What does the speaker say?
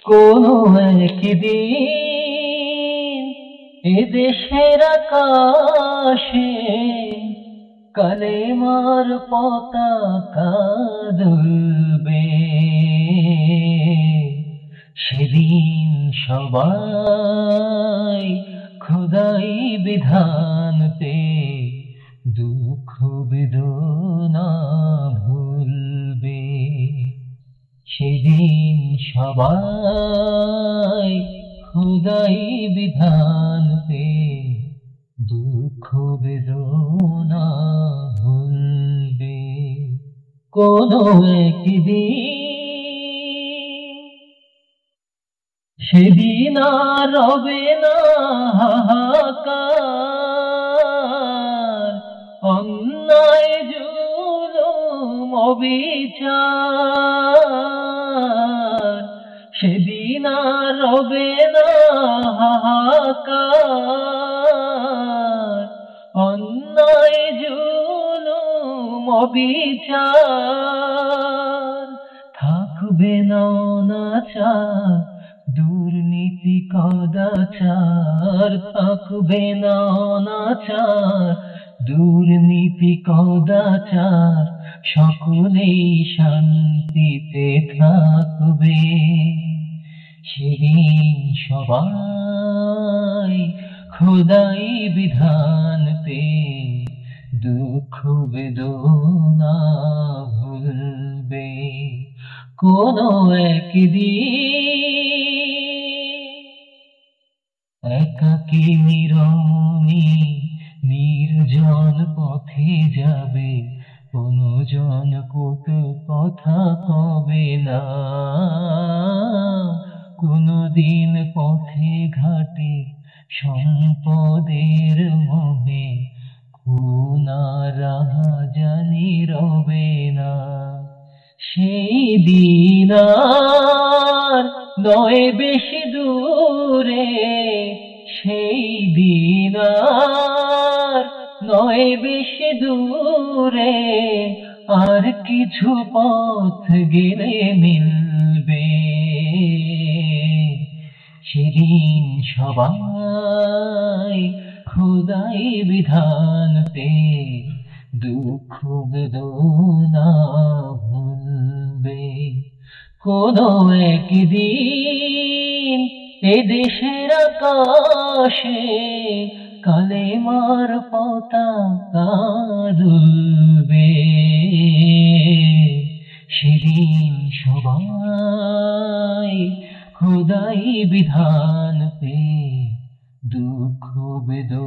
কোনো একদিন এদেশের আকাশে কালেমার পতাকা দুলবে। সেদিন সবাই খোদাই বিধানতে দুঃখ বেদনা ভুলবে। সেদিন সবাই খোদাই বিধানতে দুঃখ বেদনা ভুলবে। কোনো একদিন সেদিন আর রবে না হাহাকার, অন্যায় জুলুম অবিচার। সেদিন আর রবে না হাহাকার, অন্যায় জুলুম অবিচার। থাকবে না অনাচার, দুর্নীতি কদাচার। থাকবে না অনাচার, দুর্নীতি কদাচার। সকলেই শান্তিতে থাকবে। সেদিন সবাই খোদাই বিধানতে দুঃখ বেদনা ভুলবে। কোনো একদিন একাকী নিরমি নির্জন পথে যাবে, কোনো জন কটু কথা কবে না। কোনদিন পথে ঘাটে সম্পদের মোহে খুন আর রাহাজানি রবে না। সেই দিন আর নয় বেশি দূরে, সেই দিন আর নয় বেশি দূরে। আর কিছু পথ গেলে মিলবে। সেদিন সবাই খোদাই বিধানতে দুঃখ বেদনা ভুলবে। কোনো একদিন এদেশের আকাশে কালেমার পতাকা দুলবে। সেদিন সবাই খোদাই বিধান পে দুঃখ বেদনা